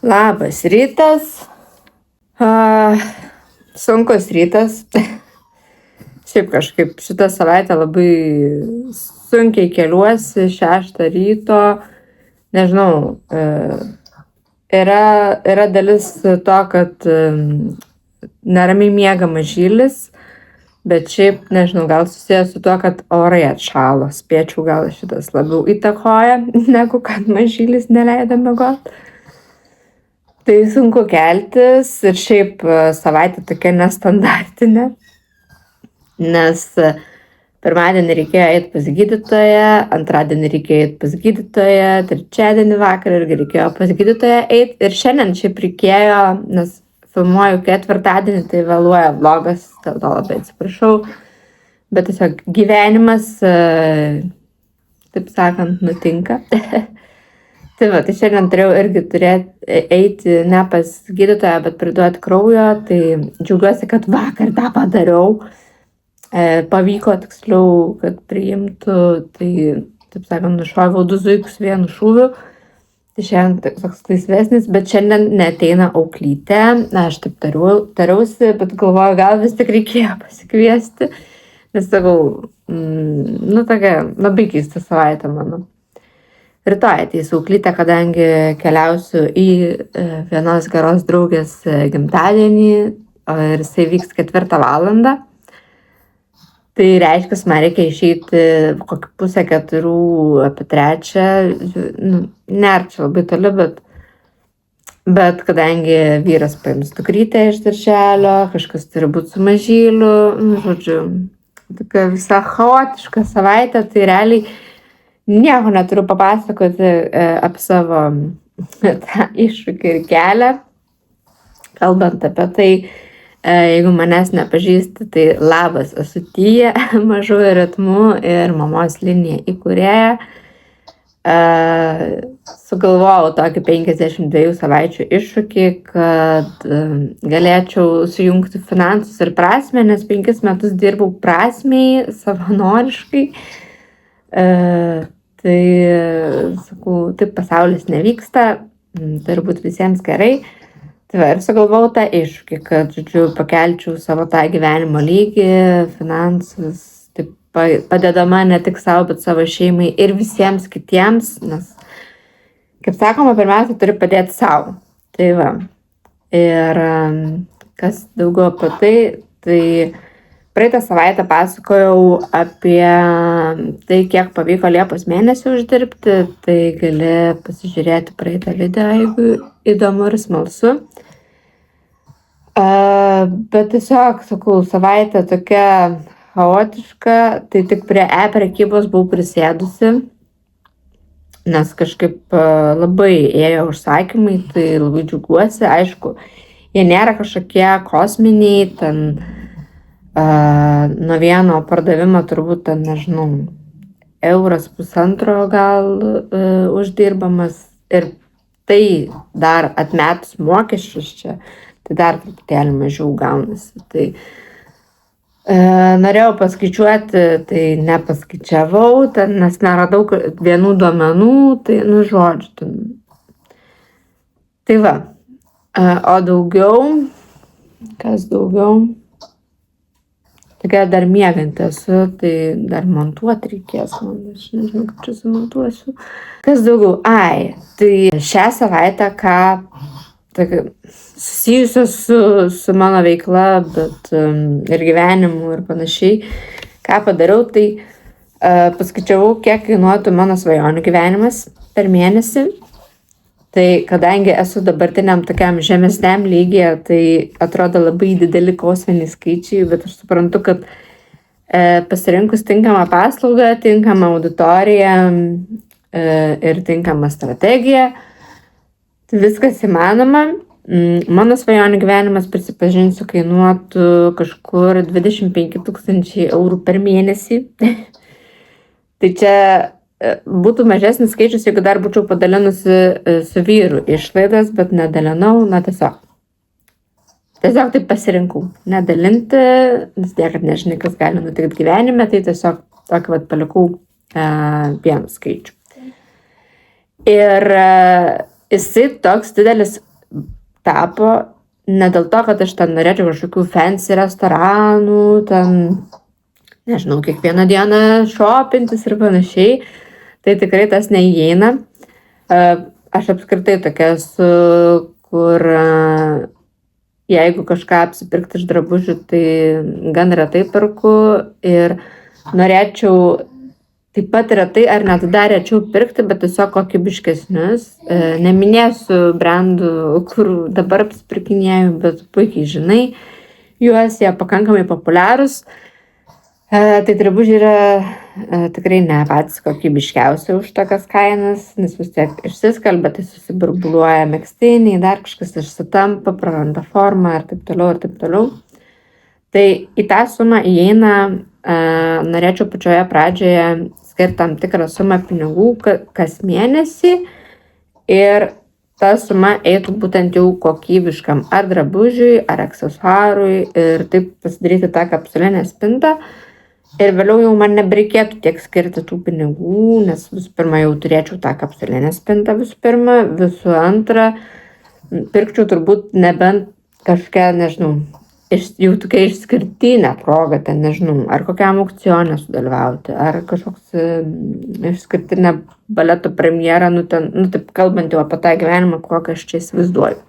Labas rytas. Sunkus rytas. Šiaip kažkaip šitą savaitę labai sunkiai keliuosi 6 ryto. Nežinau, yra dalis to, kad neramiai miega mažylis, bet šiaip, nežinau, gal susijęs su tuo, kad orai atšalo. Spėčiau, gal šitas labiau įtakoja, negu kad mažylis neleido miegoti. Tai sunku keltis ir šiaip savaitė tokia nestandartinė, nes pirmadienį reikėjo eiti pas gydytoją, antradienį reikėjo eiti pas gydytoją, trečiadienį vakarą irgi reikėjo pas gydytoją eiti ir šiandien šiaip reikėjo, nes filmuoju ketvirtadienį, tai vėluoja vlogas, dėl to labai atsiprašau, bet tiesiog gyvenimas, taip sakant, nutinka. Tai šiandien turėjau irgi eiti ne pas gydytoją, bet priduoti kraujo, tai džiaugiuosi, kad vakar tą padariau. Pavyko tiksliau, kad priimtų, tai, taip sakant, nušoviau 2 zuikus vienu šūviu. Tai šiandien toks laisvesnis, bet šiandien neateina auklytė. Aš taip tariausi, bet galvoju, gal vis tik reikėjo pasikviesti. Nes sakau, tokia labai keista savaitė mano. Rytoj ateis auklytė, kadangi keliausiu į vienos geros draugės gimtadienį ir jisai vyks 4 valandą. Tai reiškia, man reikia išeiti kokį 3:30, apie 3. Nėra čia labai toli, bet kadangi vyras paims dukrytę iš darželio, kažkas turi būti su mažyliu, žodžiu, tokia visa chaotiška savaitė, tai realiai nieko neturiu papasakoti apie savo tą iššūkį ir kelią. Kalbant apie tai, jeigu manęs nepažįsti, tai labas, esu Tija, Mažųjų ritmų ir mamos linija įkūrėja. Sugalvojau tokį 52 savaičių iššūkį, kad galėčiau sujungti finansus ir prasmę, nes 5 metus dirbau prasmei savanoriškai. Tai, sakau, taip pasaulis nevyksta, turi būti visiems gerai. Tai ir sugalvojau tą iššūkį, kad, žodžiu, pakelčiau savo tą gyvenimo lygį, finansus, taip padedama ne tik savo, bet savo šeimai ir visiems kitiems, nes, kaip sakoma, pirmiausia, turi padėti savo. Tai va. Ir kas daugiau apie tai, tai praeitą savaitę pasakojau apie tai, kiek pavyko Liepos mėnesį uždirbti, tai gali pasižiūrėti praeitą video, jeigu įdomu ir smalsu. Bet tiesiog, sakau, savaitė tokia chaotiška, tai tik prie prekybos buvau prisėdusi, nes kažkaip labai ėjo užsakymai, tai labai džiaugiuosi. Aišku, jie nėra kažkokie kosminiai, ten nuo vieno pardavimo turbūt, ten, nežinau, 1.50 gal uždirbamas ir tai dar atmetus mokesčius čia, tai dar truputėlį mažiau gaunasi. Tai norėjau paskaičiuoti, tai nepaskaičiavau, nes neradau vienų duomenų, tai žodžiu. Tai va, o daugiau, kas daugiau? Tokia dar miegant esu, tai dar montuoti reikės, aš nežinau, kaip čia sumontuosiu. Kas daugiau? Tai šią savaitę, susijusios su mano veikla, bet ir gyvenimu ir panašiai, ką padariau, tai paskaičiavau, kiek kainuotų mano svajonių gyvenimas per mėnesį. Tai kadangi esu dabartiniam tokiam žemesniam lygyje, tai atrodo labai dideli kosminiai skaičiai, bet aš suprantu, kad pasirinkus tinkamą paslaugą, tinkamą auditoriją ir tinkamą strategiją, tai viskas įmanoma. Mano svajonių gyvenimas, prisipažinsiu, kainuotų kažkur 25 000 eurų per mėnesį. Tai čia būtų mažesnis skaičius, jeigu dar būčiau padalinusi su vyru išlaidas, bet nedalinau, tiesiog taip pasirinkau. Nedalinti, nes niekad nežinai, kas gali nutikti gyvenime, tai tiesiog tokį palikau vieną skaičių. Ir jisai toks didelis tapo ne dėl to, kad aš ten norėčiau kažkokių fancy restoranų, ten, nežinau, kiekvieną dieną šopintis ir panašiai, tai tikrai tas neįeina. Aš apskritai tokia esu, kur jeigu kažką apsipirkti iš drabužių, tai gan retai perku ir norėčiau taip pat retai ar net dar rečiau pirkti, bet tiesiog kokybiškesnius. Neminėsiu brandų, kur dabar apsipirkinėjau, bet puikiai žinai juos, jie pakankamai populiarūs. Tai drabužiai yra tikrai ne patys kokybiškiausi už tokias kainas, nes vis tiek išsiskalbia, tai susiburbuliuoja megztiniai, dar kažkas išsitampa, praranda formą ir taip toliau ir taip toliau. Tai į tą sumą įeina, norėčiau pačioje pradžioje skirti tam tikrą sumą pinigų kas mėnesį ir ta suma eitų būtent jau kokybiškam ar drabužiui, ar aksesuarui ir taip pasidaryti tą kapsulinę spintą. Ir vėliau jau man nebereikėtų tiek skirti tų pinigų, nes visų pirma jau turėčiau tą kapsulinę spintą visų pirma, visų antra, pirkčiau turbūt nebent kažkokią, nežinau, jau tokia išskirtinė proga, ten nežinau, ar kokiam aukcione sudalyvauti, ar kažkoks išskirtinė baleto premjera, taip kalbant jau apie tą gyvenimą, kokią aš čia įsivaizduoju.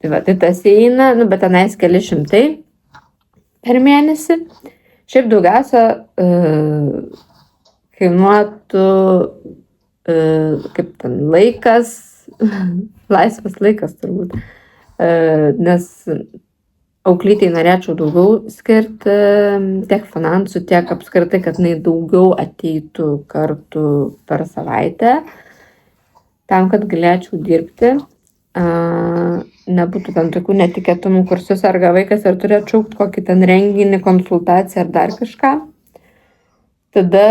Tai va, tai tas įeina, bet tenais keli šimtai per mėnesį. Šiaip daugiausia kainuotų kaip ten laikas, laisvas laikas turbūt, nes auklytei norėčiau daugiau skirti tiek finansų, tiek apskritai, kad jinai daugiau ateitų kartų per savaitę, tam, kad galėčiau dirbti. Nebūtų ten tokių netikėtumų, kur susirga vaikas ir turi atšaukti kokį ten renginį, konsultaciją ar dar kažką. Tada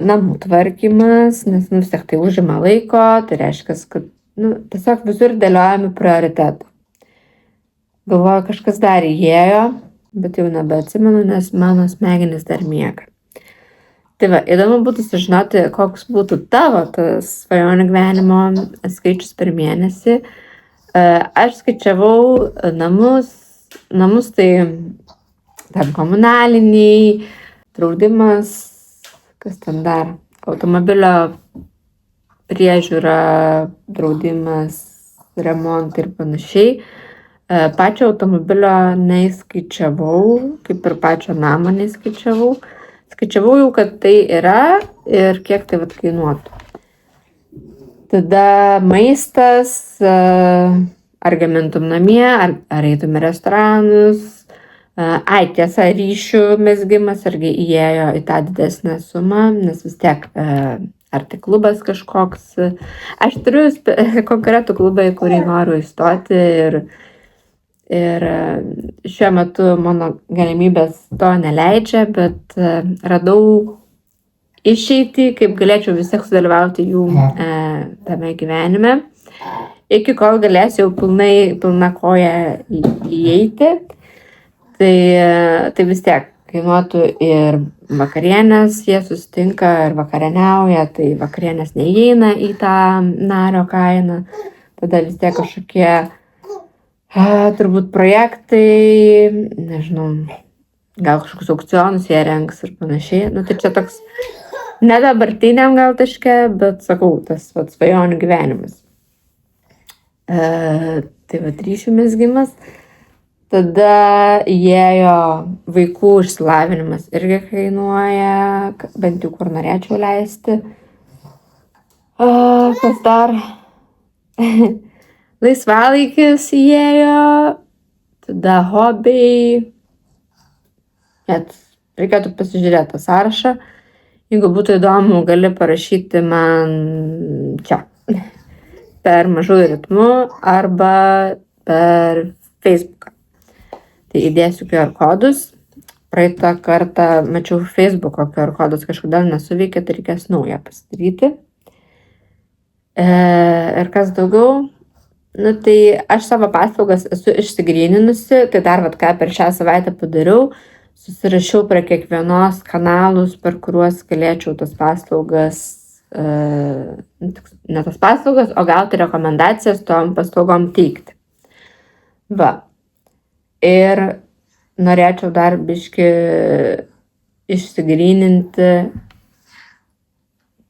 namų tvarkymas, nes vis tiek tai užima laiko, tai reiškia, kad tiesiog visur dėliojami prioritetai. Galvoju, kažkas dar įėjo, bet jau nebeatsimenu, nes mano smegenys dar miega. Tai va, įdomu būtų sužinoti, koks būtų tavo tas svajonių gyvenimo skaičius per mėnesį. Aš skaičiavau namus tai ten komunaliniai, draudimas, kas ten dar, automobilio priežiūra, draudimas, remontai ir panašiai. Pačio automobilio neįskaičiavau, kaip ir pačio namo neįskaičiavau. Skaičiavau jau, kad tai yra ir kiek tai kainuotų. Tada maistas, ar gamintum namie, ar eitum į restoranus. Tiesa, ryšių mezgimas irgi įėjo į tą didesnę sumą, nes vis tiek ar tai klubas kažkoks. Aš turiu konkretų klubą, į kurį noriu įstoti ir šiuo metu mano galimybės to neleidžia, bet radau išeitį, kaip galėčiau vis tiek sudalyvauti jų tame gyvenime. Iki kol galėsiu jau pilna koja įeiti, tai vis tiek kainuotų ir vakarienės, jie susitinka ir vakarieniauja, tai vakarienės neįeina į tą nario kainą, tada vis tiek kažkokie turbūt projektai, nežinau, gal kažkokius aukcionus jie rengs ir panašiai. Tai čia toks ne dabartiniam gal taške, bet sakau, tas svajonių gyvenimas. Tai ryšių mezgimas. Tada įėjo vaikų išsilavinimas irgi kainuoja, bent jau kur norėčiau leisti. Kas dar? Laisvalaikis įėjo, tada hobiai. Net reikėtų pasižiūrėti tą sąrašą. Jeigu būtų įdomu, gali parašyti man čia per Mažųjų ritmų arba per Facebooką. Tai įdėsiu QR kodus. Praeitą kartą mačiau Facebooko QR kodus, kažkodėl nesuveikė, tai reikės naują pasidaryti. Ir kas daugiau? Tai aš savo paslaugas esu išsigryninusi, tai dar ką per šią savaitę padariau, susirašiau prie kiekvienos kanalus, per kuriuos galėčiau tas paslaugas ne tas paslaugas, o gauti rekomendacijas tom paslaugom teikti. Va. Ir norėčiau dar biškį išsigryninti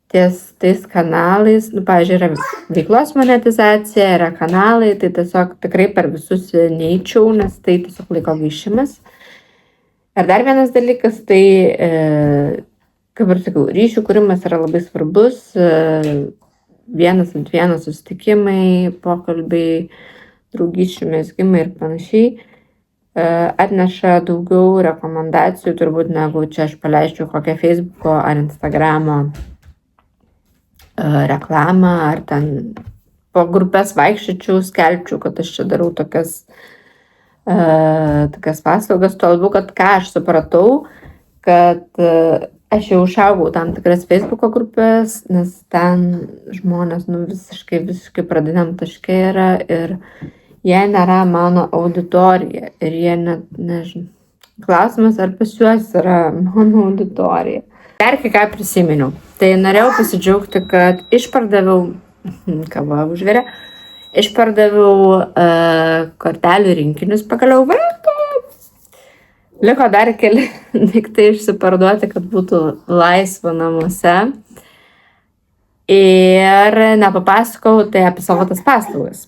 ties tais kanalais, pavyzdžiui, yra veiklos monetizacija, yra kanalai, tai tiesiog tikrai per visus neįčiau, nes tai tiesiog laiko gaišimas. Ir dar vienas dalykas, tai, kaip ir sakau, ryšių kūrimas yra labai svarbus, vienas ant vieno susitikimai, pokalbiai, draugysčių mezgimai ir panašiai atneša daugiau rekomendacijų turbūt negu čia aš paleisčiau kokią Facebooko ar Instagramo reklamą, ar ten po grupės vaikščiočiau, skelbčiau, kad aš čia darau tokias paslaugas, tuo labiau, kad ką aš supratau, kad aš jau užaugau tam tikras Facebooko grupės, nes ten žmonės visiškai pradiniam taške yra ir jie nėra mano auditorija ir jie net, nežinau, klausimas, ar pas juos yra mano auditorija. Dar ką prisiminiau, tai norėjau pasidžiaugti, kad išpardaviau, kava užvirė, kortelių rinkinius pagaliau. Liko dar keli daiktai išsiparduoti, kad būtų laisva namuose. Ir nepapasakau tai apie savo tas paslaugas.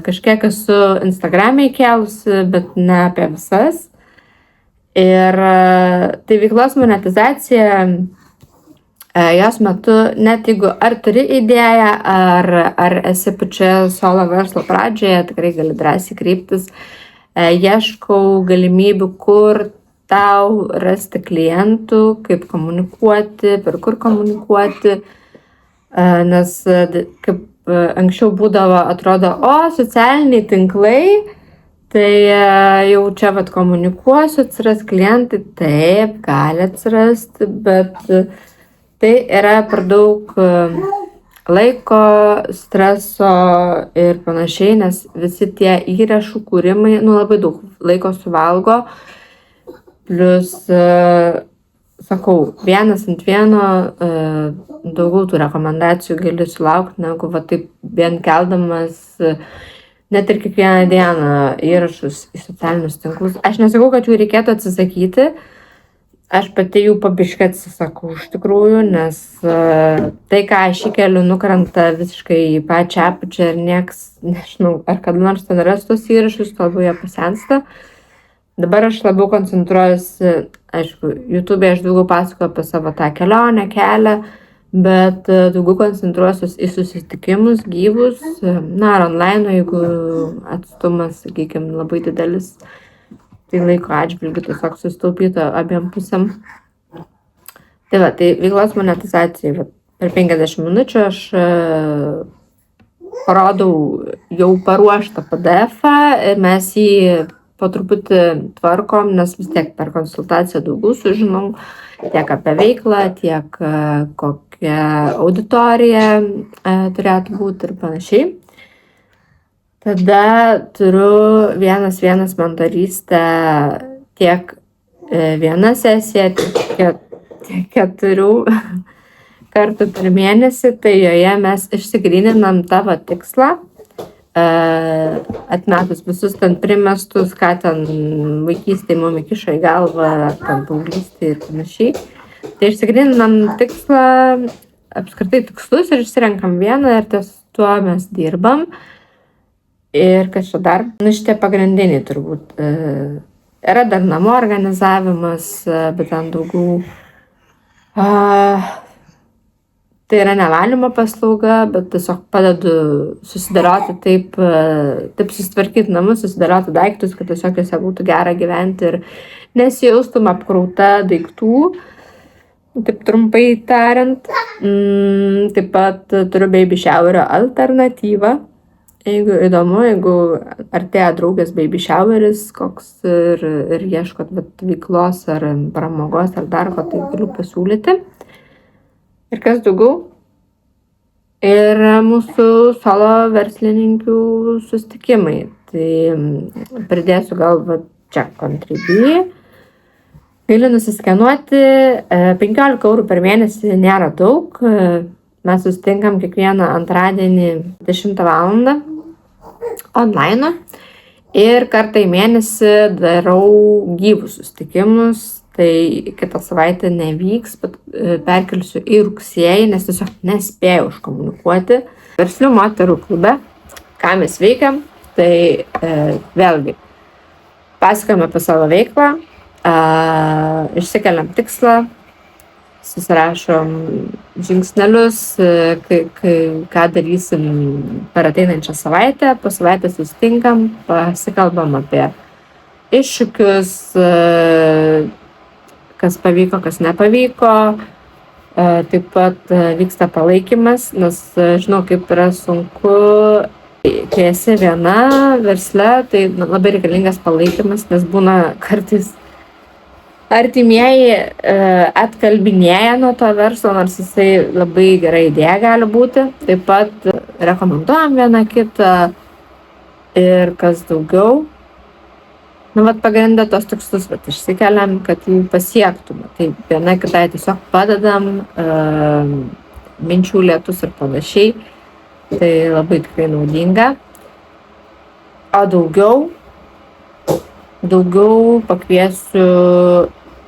Kažkiek esu Instagram'e įkėlusi, bet ne apie visas. Ir tai veiklos monetizacija, jos metu, net jeigu ar turi idėją, ar esi pačioje solo verslo pradžioje, tikrai gali drąsiai kreiptis. Ieškau galimybių, kur tau rasti klientų, kaip komunikuoti, per kur komunikuoti, nes kaip anksčiau būdavo, atrodo, socialiniai tinklai, tai jau čia komunikuosiu, atsiras klientai, taip, gali atsirasti, bet tai yra per daug laiko, streso ir panašiai, nes visi tie įrašų kūrimai, labai daug laiko suvalgo, plus, sakau, vienas ant vieno daugiau tų rekomendacijų gali sulaukti, negu taip vien keldamas net ir kiekvieną dieną įrašus į socialinius tinklus. Aš nesakau, kad jų reikėtų atsisakyti, aš pati jų pabiškai atsisakau iš tikrųjų, nes tai, ką aš įkeliu, nukrenta visiškai į pačią apačią ir nieks, nežinau, ar kada nors ten ras tos įrašus, kalbu jie pasensta. Dabar aš labiau koncentruojuosi, aišku, YouTube'e aš daugiau pasakoju apie savo tą kelionę, kelią, bet daugiau koncentruosiuos į susitikimus gyvus, ar online, jeigu atstumas, sakykime, labai didelis, tai laiko atžvilgiu tiesiog susitaupytų abiem pusėm. Tai veiklos monetizacija, per 50 minučių aš parodau jau paruoštą PDF-ą ir mes jį po truputį tvarkom, nes vis tiek per konsultaciją daugiau sužinau tiek apie veiklą, tiek kokia auditorija turėtų būti ir panašiai. Tada turiu vienas mentorystę tiek vieną sesiją, tiek 4 kartų per mėnesį, tai joje mes išsigryninam tavo tikslą, atmetus visus ten primestus, ką ten vaikystėje mum įkišo į galvą, ten paauglystėje ir panašiai. Tai išsigryninam tikslą, apskritai tikslus ir išsirenkam vieną ir ties tuo mes dirbam. Ir kas čia dar? Šitie pagrindiniai turbūt. Yra dar namų organizavimas, bet ten daugiau. Tai yra nevalymo paslauga, bet tiesiog padedu susidėlioti taip susitvarkyti namus, susidėlioti daiktus, kad tiesiog juose būtų gera gyventi ir nesijaustum apkrauta daiktų, taip trumpai tariant. Taip pat turiu baby showerio alternatyvą. Jeigu įdomu, jeigu artėja draugės baby showeris koks ir ieškot veiklos ar pramogos ar darbo, tai galiu pasiūlyti. Ir kas daugiau? Ir mūsų solo verslininkių susitikimai. Tai pridėsiu gal čia Contribui. Gali nusiskenuoti, 15 eurų per mėnesį nėra daug. Mes susitinkam kiekvieną antradienį 10 valandą online ir kartą į mėnesį darau gyvus susitikimus. Tai kitą savaitę nevyks, bet perkelsiu į rugsėjį, nes tiesiog nespėjau iškomunikuoti. Verslių moterų klube, ką mes veikiam, tai vėlgi pasakojam apie savo veiklą, išsikeliam tikslą, susirašom žingsnelius, ką darysim per ateinančią savaitę, po savaitės susitinkam, pasikalbam apie iššūkius, kas pavyko, kas nepavyko. Taip pat vyksta palaikymas, nes žinau, kaip yra sunku, kai esi viena versle, tai labai reikalingas palaikymas, nes būna kartais artimieji atkalbinėja nuo to verslo, nors jisai labai gera idėja gali būti. Taip pat rekomenduojam vieną kitą ir kas daugiau. Pagrindė tos tikslus, išsikeliam, kad jų pasiektume. Tai viena kitai tiesiog padedam, minčių lietus ir panašiai. Tai labai tikrai naudinga. O daugiau pakviesiu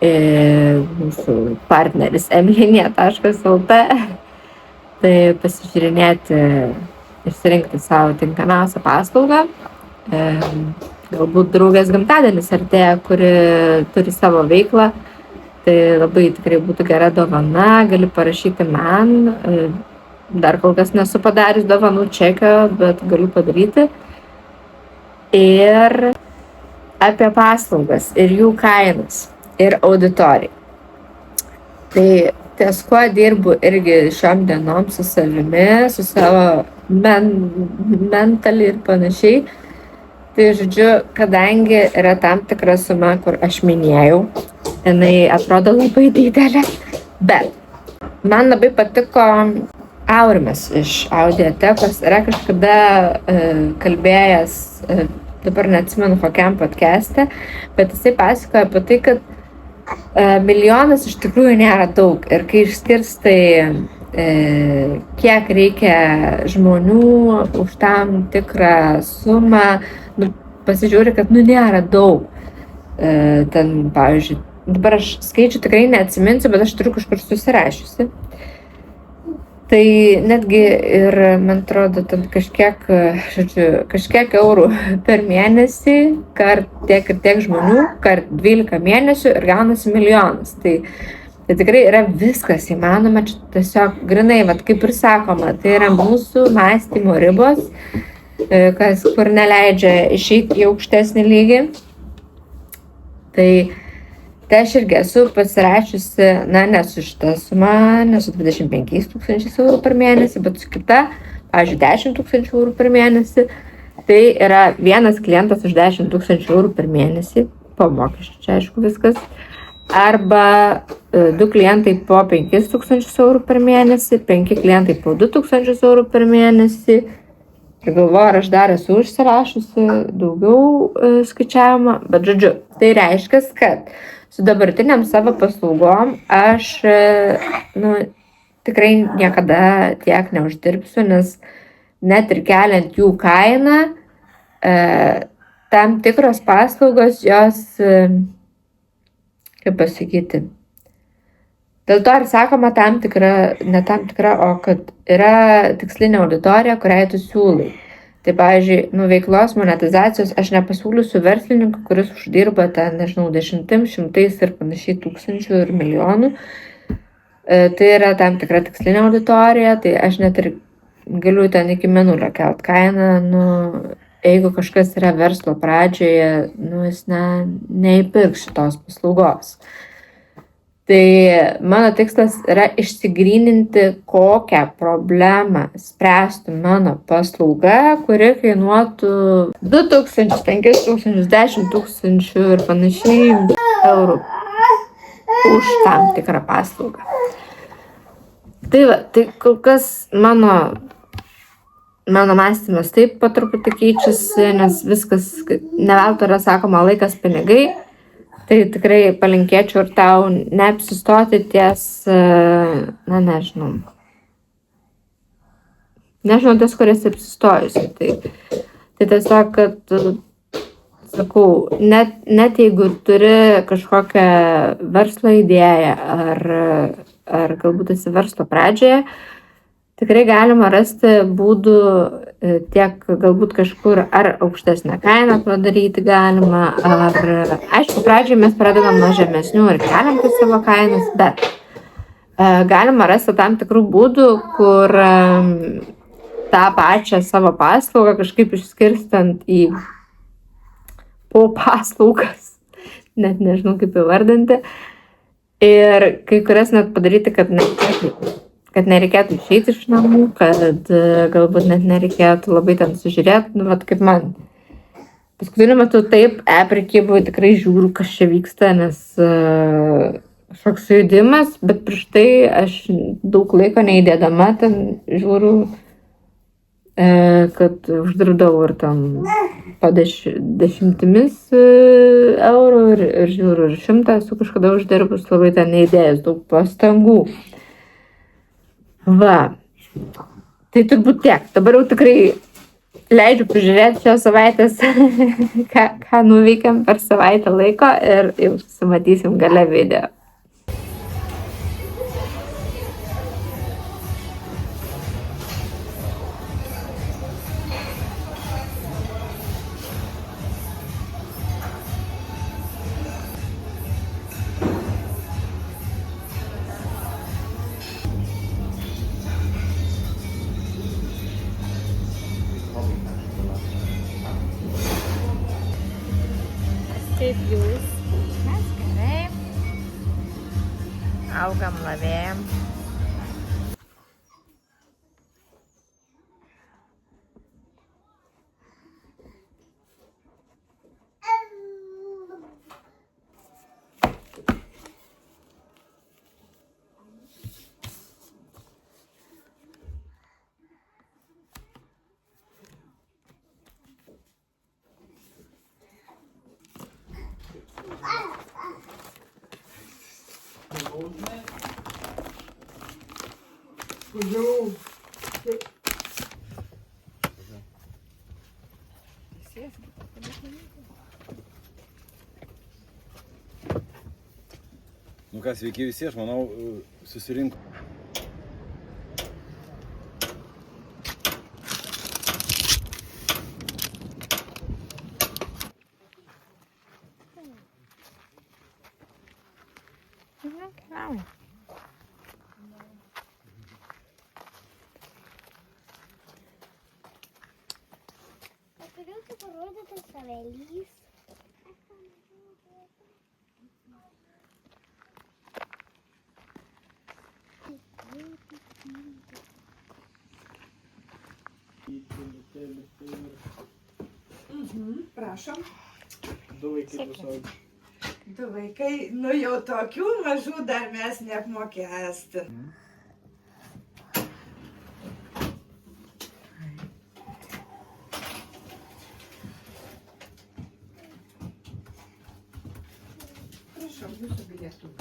mūsų partneris emilinė.lt. Tai pasižiūrinėti, išsirinkti savo tinkamiausią paslaugą. Galbūt draugės gimtadienis artėja, kuri turi savo veiklą, tai labai tikrai būtų gera dovana, gali parašyti man, dar kol kas nesu padarius dovanų čekio, bet galiu padaryti. Ir apie paslaugas ir jų kainas ir auditoriją. Tai ties kuo dirbu irgi šiom dienom su savimi, su savo mentaliai ir panašiai. Tai žodžiu, kadangi yra tam tikra suma, kur aš minėjau, jinai atrodo labai didelė, bet man labai patiko Aurimas iš Audiotekos, yra kažkada kalbėjęs, dabar neatsimenu kokiam podcast'e, bet jisai pasakoja apie tai, kad milijonas iš tikrųjų nėra daug ir kai išskirstai kiek reikia žmonių už tam tikrą sumą, pasižiūri, kad nėra daug. Ten, pavyzdžiui, dabar aš skaičių tikrai neatsiminsiu, bet aš turiu kažkur susirašiusi. Tai netgi ir, man atrodo, ten kažkiek eurų per mėnesį, kart tiek ir tiek žmonių, kart 12 mėnesių ir gaunasi milijonas. Tai tikrai yra viskas įmanoma, čia tiesiog grinai, kaip ir sakoma, tai yra mūsų mąstymo ribos, kur neleidžia išeiti į aukštesnį lygį. Tai aš irgi esu pasirašiusi, ne su šitą sumą, ne su 25 000 eurų per mėnesį, bet su kita, pavyzdžiui, 10 000 eurų per mėnesį. Tai yra vienas klientas už 10 000 eurų per mėnesį, po mokesčių čia aišku viskas, arba 2 klientai po 5 000 eurų per mėnesį, 5 klientai po 2 000 eurų per mėnesį. Ir galvoju, ar aš dar esu užsirašusi daugiau skaičiavimą, bet žodžiu, tai reiškia, kad su dabartiniam savo paslaugom aš tikrai niekada tiek neuždirbsiu, nes net ir keliant jų kainą, tam tikros paslaugos jos, kaip pasakyti, dėl to ir sakoma tam tikra, ne tam tikra, o kad yra tikslinė auditorija, kuriai tu siūlai. Tai pavyzdžiui, veiklos monetizacijos aš nepasiūlysiu verslininkų, kuris uždirba ten, nežinau, 10, 100 ir panašiai tūkstančių ir milijonų. Tai yra tam tikra tikslinė auditorija, tai aš net ir galiu ten iki mėnulio kelt kainą, jeigu kažkas yra verslo pradžioje, jis neįpirks šitos paslaugos. Tai mano tikslas yra išsigryninti, kokią problemą spręstų mano paslauga, kuri kainuotų 2000, 5000, 10 000 ir panašiai eurų už tam tikrą paslaugą. Tai kol kas mano mąstymas taip po truputį keičiasi, nes viskas, ne veltui yra sakoma laikas pinigai. Tai tikrai palinkėčiau ir tau neapsistoti ties, na nežinau, ties kurias apsistojusi. Tai tiesiog, kad, sakau, net jeigu turi kažkokią verslo idėją ar galbūt esi verslo pradžioje, tikrai galima rasti būdų tiek galbūt kažkur ar aukštesnę kainą padaryti galima, ar aišku, pradžioje mes pradedam nuo žemesnių ir keliam savo kainas, bet galima rasti tam tikrų būdų, kur tą pačią savo paslaugą kažkaip išskirstant į po paslaugas, net nežinau kaip įvardinti, ir kai kurias net padaryti, kad nereikėtų išeiti iš namų, kad galbūt net nereikėtų labai ten sužiūrėti, nu, vat kaip man. Paskutiniu metu taip, prekyboj tikrai žiūriu, kas čia vyksta, nes kažkoks sujudimas, bet prieš tai aš daug laiko neįdėdama ten žiūriu, kad uždirbdavau ir tam po dešimtimis eurų ir žiūriu, ir 100 esu kažkada uždirbus, labai ten neįdėjus daug pastangų. Va, tai turbūt tiek. Dabar jau tikrai leidžiu pažiūrėti šios savaitės, ką nuveikėm per savaitę laiko ir jau susimatysim gale video. Kaip jūs? Mes gerai. Augam lavėjam. Nu ką, sveiki visi, aš manau, susirinko. Galiu parodyti savelys. Prašom. Du vaikai tiesiog. Du vaikai, nu jau tokių mažų dar mes neapmokestim. Prašom, jūsų bilietų.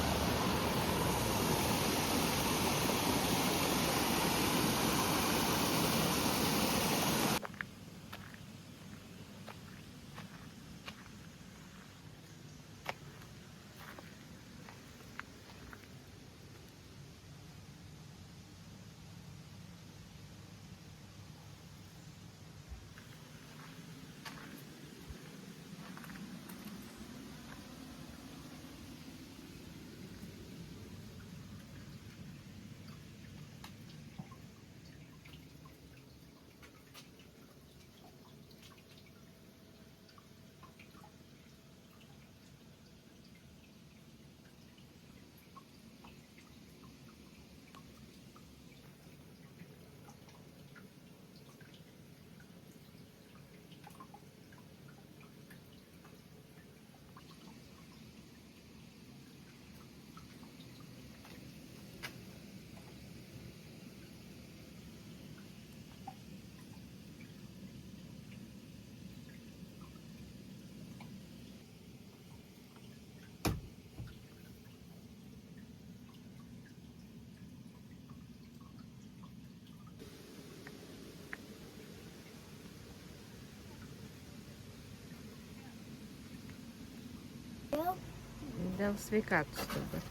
Dėl sveikatos dabar.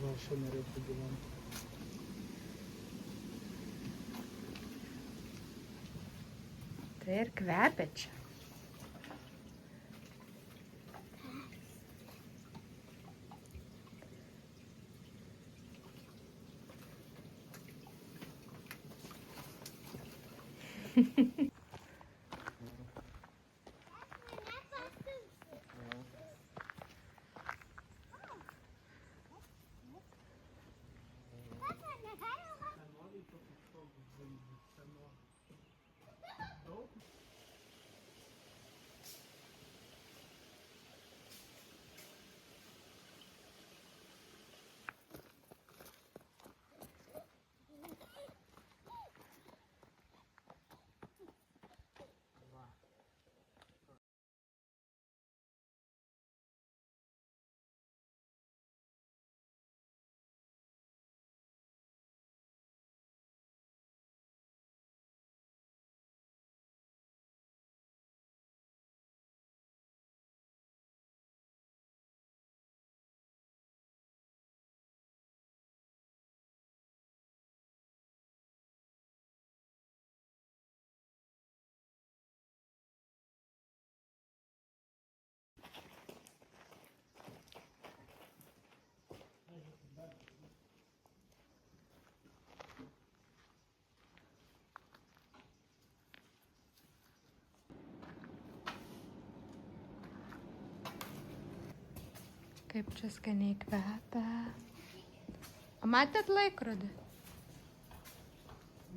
Va, aš norėčiau gyventi. Tai ir kvepia čia. Kaip čia skaniai kvepia. O matėt laikrodį?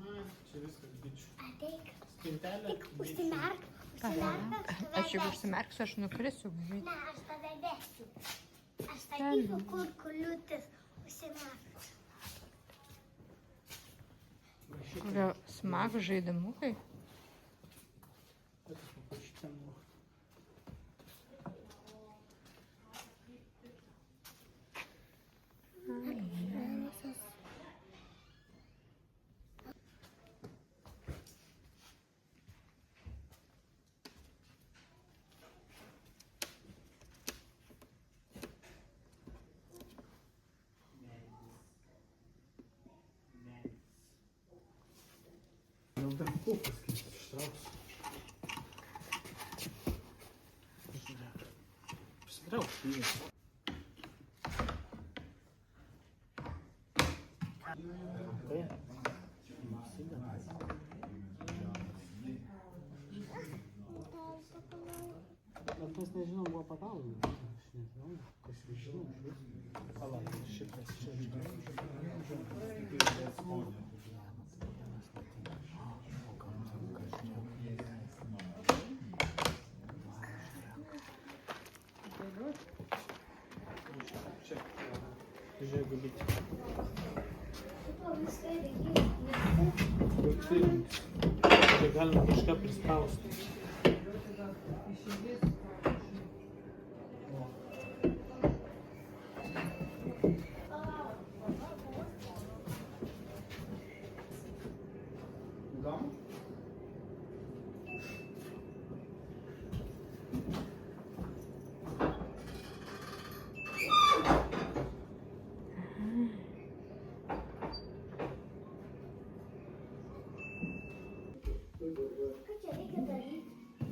Na, čia viskas bičių. Ateik. Spintelė. Tik užsimerk. Aš jeigu užsimerksiu, aš nukrisiu. Ne, aš tave vesiu. Aš sakysiu, kur kuliutis. Užsimerk. Gal smagų žaidimukai? Это попочтенно. Gal dar kopas kaip ištrauksiu. Žiūrėk. Pasitrauksiu jį. Okay. Bet mes nežinom, buvo pagalba. Aš nežinau, kas jūs žinom. Palauk, šitas čia žiūrėk, gulyti. Čia galima kažką prispausti.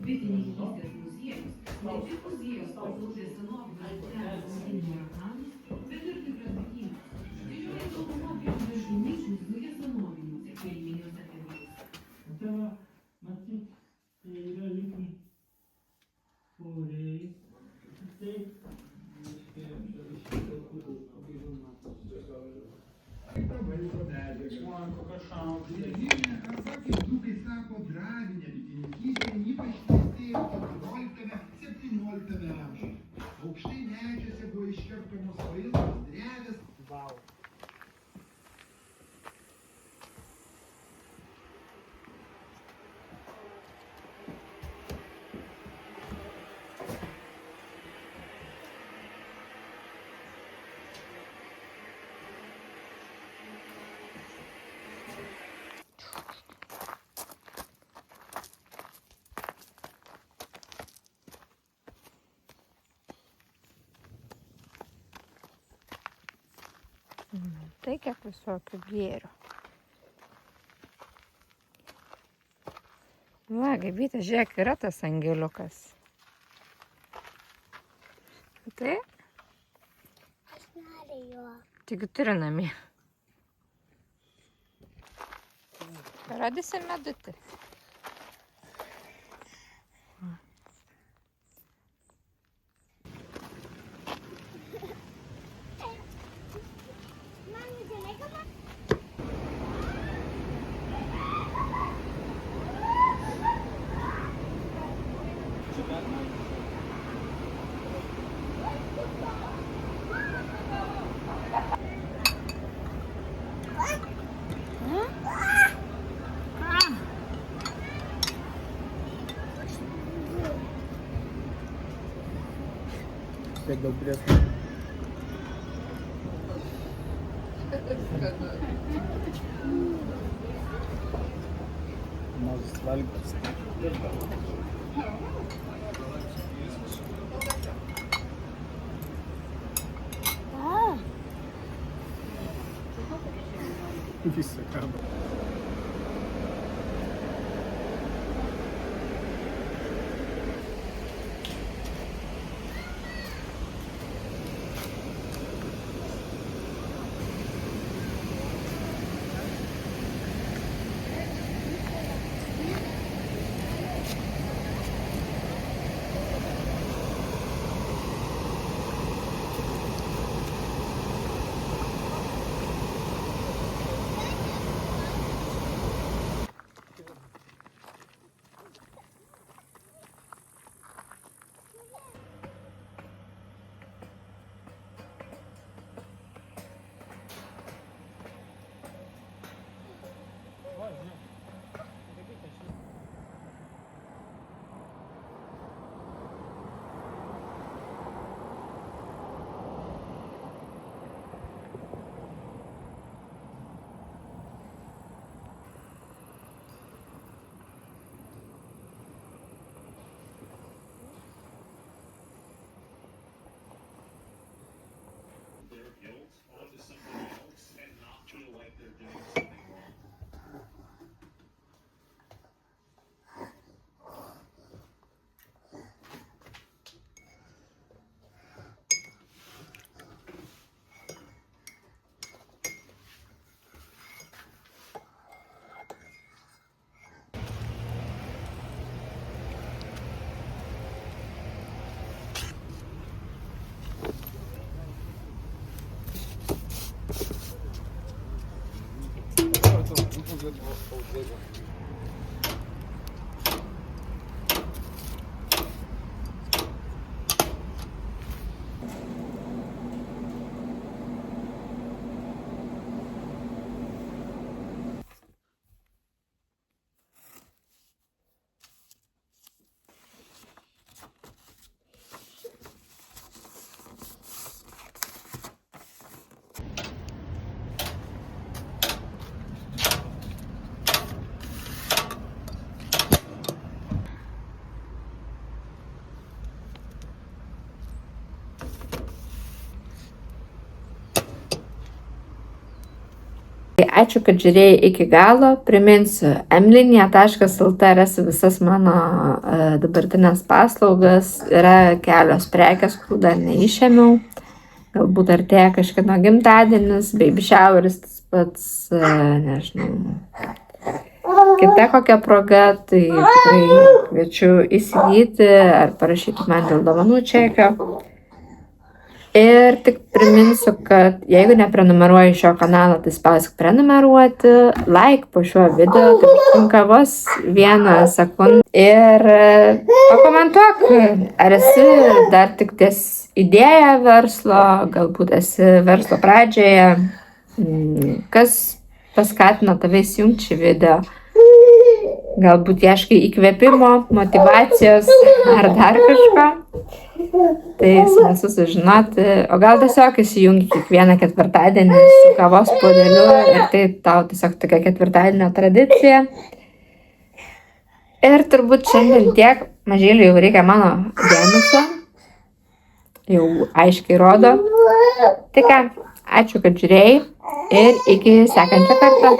Bitininkystės muziejus ne tik muziejus paklausė senovinius medinius rakanus, bet ir tikras bitynas. Didžioji dauguma bažnyčių zuja senoviniuose kelminiuose keliuose. Tai va, matyt, tai yra lygiai foliai. Kokia šaudė. Arba kaip dzūkai sako, dravinė bitininkystė ypač klestėjo 14-17 amžiuje. Aukštai medžiuose buvo iškertamos pailgos drevės. Vau. Matai, kiek visokių gėrių. Va, Gaibytė, žiūrėk, yra tas angeliukas. Matai? Aš noriu jo. Tik turi namie. Parodysi medutį. Mami, žinai, Tiek daug prieskonių. Mažas valgytas. Visą kabą. Ačiū, kad žiūrėjai iki galo. Priminsiu, mlinija.lt rasi visas mano dabartinės paslaugas. Yra kelios prekės, kurių dar neišėmiau. Galbūt artėja kažkieno gimtadienis, baby showeris, tas pats, nežinau, kita kokia proga. Tai tikrai kviečiu įsigyti ar parašyti man dėl dovanų čekio. Ir tik priminsiu, kad jeigu neprenumeruoji šio kanalo, tai spausk prenumeruoti, like po šiuo video, tai tinka vos 1 sekundę. Ir pakomentuok, ar esi dar tik ties idėja verslo, galbūt esi verslo pradžioje, kas paskatino tave įsijungti šį video. Galbūt ieškai įkvėpimo, motyvacijos ar dar kažko. Tai smalsu sužinoti, o gal tiesiog įsijungi kiekvieną ketvirtadienį su kavos puodeliu ir tai tau tiesiog tokia ketvirtadienio tradicija. Ir turbūt šiandien tiek, mažyliui jau reikia mano dėmesio, jau aiškiai rodo. Tai ką, ačiū, kad žiūrėjai. Ir iki sekančio karto.